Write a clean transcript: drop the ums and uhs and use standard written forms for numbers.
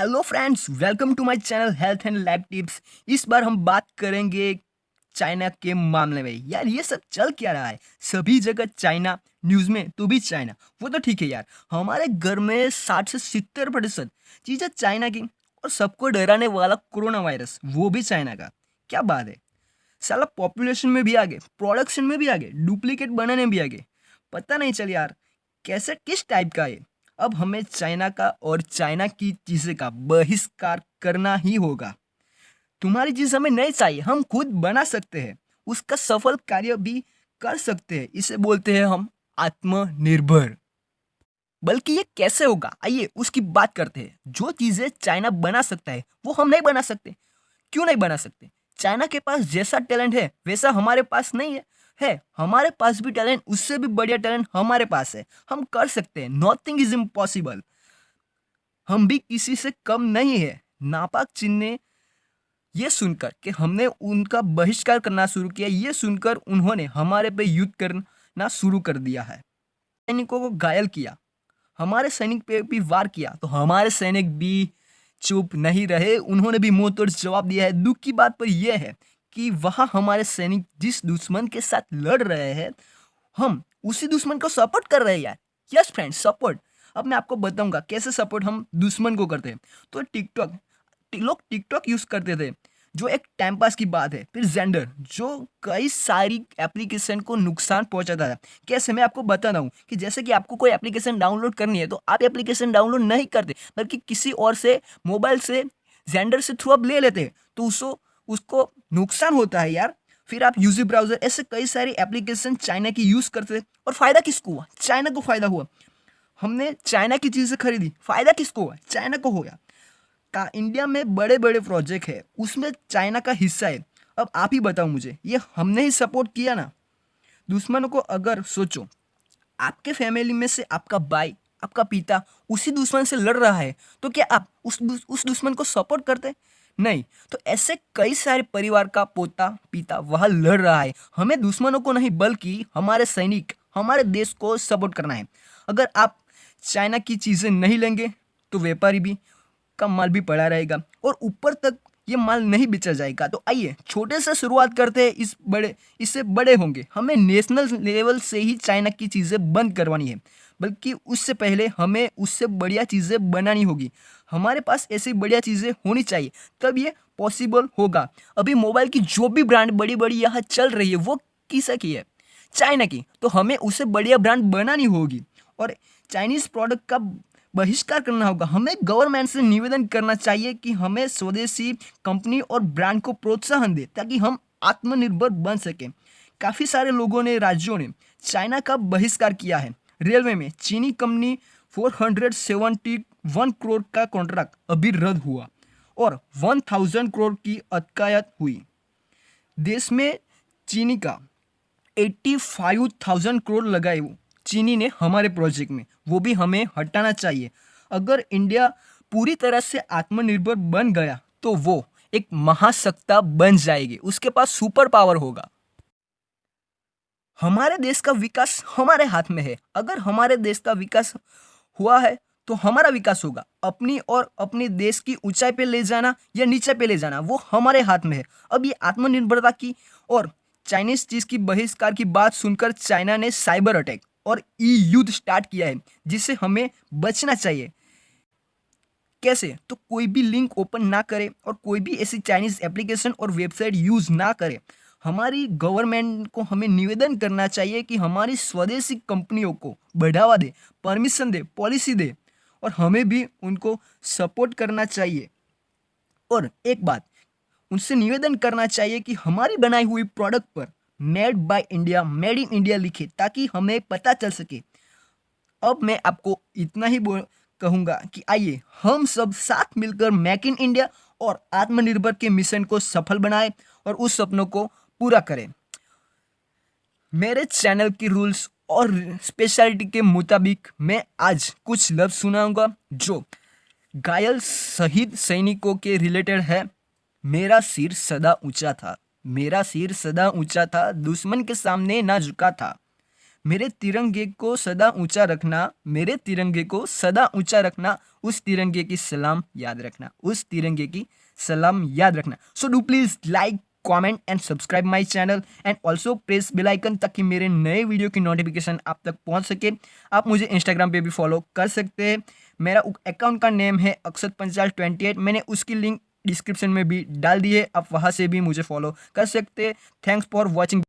Hello friends, welcome to my channel health and life tips. इस बार हम बात करेंगे चाइना के मामले में। यार ये सब चल क्या रहा है? सभी जगह चाइना, न्यूज़ में तो भी चाइना। वो तो ठीक है यार, हमारे घर में 60 से 70% चीज़ें चाइना की, और सबको डराने वाला कोरोना वायरस वो भी चाइना का। क्या बात है! साला पॉपुलेशन में भी आगे, प्रोडक्शन में भी आगे, डुप्लीकेट बनाने में भी आगे। पता नहीं चल यार कैसे किस टाइप का है। अब हमें चाइना का और चाइना की चीज़ें का बहिष्कार करना ही होगा। तुम्हारी चीज़ हमें नहीं चाहिए, हम खुद बना सकते हैं, उसका सफल कार्य भी कर सकते हैं। इसे बोलते हैं हम आत्मनिर्भर। बल्कि ये कैसे होगा, आइए उसकी बात करते हैं। जो चीज़ें चाइना बना सकता है वो हम नहीं बना सकते। क्यों नहीं बना सकते? चाइना के पास जैसा टैलेंट है वैसा हमारे पास नहीं है हमारे पास भी टैलेंट, उससे भी बढ़िया टैलेंट हमारे पास है। हम कर सकते हैं, नॉथिंग इज इम्पॉसिबल। हम भी किसी से कम नहीं है। नापाक चीन ने ये सुनकर कि हमने उनका बहिष्कार करना शुरू किया, ये सुनकर उन्होंने हमारे पे युद्ध करना शुरू कर दिया है। सैनिकों को घायल किया, हमारे सैनिक पे भी वार किया, तो हमारे सैनिक भी चुप नहीं रहे, उन्होंने भी मुंह तोड़ जवाब दिया है। दुख की बात पर यह है कि वहां हमारे सैनिक जिस दुश्मन के साथ लड़ रहे हैं, हम उसी दुश्मन को सपोर्ट कर रहे हैं यार। Yes friend, support. अब मैं आपको बताऊंगा कैसे सपोर्ट हम दुश्मन को करते हैं। तो लोग टिकटॉक यूज करते थे, जो एक टाइम पास की बात है। फिर जेंडर, जो कई सारी एप्लीकेशन को नुकसान पहुंचाता था। कैसे, मैं आपको बताता हूँ कि जैसे कि आपको कोई एप्लीकेशन डाउनलोड करनी है तो आप एप्लीकेशन डाउनलोड नहीं करते, बल्कि किसी और से मोबाइल से जेंडर से थ्रू आप ले लेते हैं, तो उसको उसको नुकसान होता है यार। फिर आप यूजी ब्राउजर, ऐसे कई सारी एप्लीकेशन चाइना की यूज करते थे, और फायदा किसको हुआ? चाइना को फायदा हुआ। हमने चाइना की चीजें खरीदी, फायदा किसको हुआ? चाइना को हो गया। का इंडिया में बड़े बड़े प्रोजेक्ट है, उसमें चाइना का हिस्सा है। अब आप ही बताओ मुझे, ये हमने ही सपोर्ट किया ना? दुश्मनों को अगर सोचो, आपके फैमिली में से आपका भाई, आपका पिता उसी दुश्मन से लड़ रहा है, तो क्या आप उस दुश्मन को सपोर्ट करते? नहीं। तो ऐसे कई सारे परिवार का पोता पिता वहां लड़ रहा है। हमें दुश्मनों को नहीं, बल्कि हमारे सैनिक, हमारे देश को सपोर्ट करना है। अगर आप चाइना की चीजें नहीं लेंगे तो व्यापारी भी का माल भी पड़ा रहेगा, और ऊपर तक ये माल नहीं बेचा जाएगा। तो आइए छोटे से शुरुआत करते हैं, इससे बड़े होंगे। हमें नेशनल लेवल से ही चाइना की चीज़ें बंद करवानी है, बल्कि उससे पहले हमें उससे बढ़िया चीज़ें बनानी होगी। हमारे पास ऐसी बढ़िया चीज़ें होनी चाहिए, तब ये पॉसिबल होगा। अभी मोबाइल की जो भी ब्रांड बड़ी बड़ी यहाँ चल रही है, वो किस की है? चाइना की। तो हमें उससे बढ़िया ब्रांड बनानी होगी, और चाइनीज़ प्रोडक्ट का बहिष्कार करना होगा। हमें गवर्नमेंट से निवेदन करना चाहिए कि हमें स्वदेशी कंपनी और ब्रांड को प्रोत्साहन दे, ताकि हम आत्मनिर्भर बन सकें। काफ़ी सारे लोगों ने, राज्यों ने चाइना का बहिष्कार किया है। रेलवे में चीनी कंपनी 471 करोड़ का कॉन्ट्रैक्ट अभी रद्द हुआ, और 1000 करोड़ की अटकायत हुई। देश में चीनी का 85,000 करोड़ लगाए चीनी ने हमारे प्रोजेक्ट में, वो भी हमें हटाना चाहिए। अगर इंडिया पूरी तरह से आत्मनिर्भर बन गया तो वो एक महासत्ता बन जाएगी, उसके पास सुपर पावर होगा। हमारे देश का विकास हमारे हाथ में है। अगर हमारे देश का विकास हुआ है तो हमारा विकास होगा। अपनी और अपने देश की ऊंचाई पे ले जाना या नीचे पे ले जाना, वो हमारे हाथ में है। अब ये आत्मनिर्भरता की और चाइनीज चीज की बहिष्कार की बात सुनकर चाइना ने साइबर अटैक और ई युद्ध स्टार्ट किया है, जिससे हमें बचना चाहिए। कैसे? तो कोई भी लिंक ओपन ना करे, और कोई भी ऐसी चाइनीज एप्लीकेशन और वेबसाइट यूज ना करे। हमारी गवर्नमेंट को हमें निवेदन करना चाहिए कि हमारी स्वदेशी कंपनियों को बढ़ावा दे, परमिशन दे, पॉलिसी दे, और हमें भी उनको सपोर्ट करना चाहिए। और एक बात, उनसे निवेदन करना चाहिए कि हमारी बनाई हुई प्रोडक्ट पर made by India, made in India लिखे, ताकि हमें पता चल सके। अब मैं आपको इतना ही कहूंगा कि आइए हम सब साथ मिलकर मेक इन इंडिया और आत्मनिर्भर के मिशन को सफल बनाएं, और उस सपनों को पूरा करें। मेरे चैनल की रूल्स और स्पेशलिटी के मुताबिक मैं आज कुछ लफ्ज सुनाऊंगा जो घायल शहीद सैनिकों के रिलेटेड है। मेरा सिर सदा ऊंचा था, मेरा सिर सदा ऊंचा था, दुश्मन के सामने ना झुका था। मेरे तिरंगे को सदा ऊंचा रखना, मेरे तिरंगे को सदा ऊंचा रखना, उस तिरंगे की सलाम याद रखना, उस तिरंगे की सलाम याद रखना। So do please like, comment and subscribe my channel and also press bell icon ताकि मेरे नए वीडियो की नोटिफिकेशन आप तक पहुंच सके। आप मुझे इंस्टाग्राम पे भी फॉलो कर सकते हैं। मेरा अकाउंट का नेम है अक्षत पंचाल 28। मैंने उसकी लिंक डिस्क्रिप्शन में भी डाल दी है, आप वहाँ से भी मुझे फॉलो कर सकते हैं। Thanks for watching.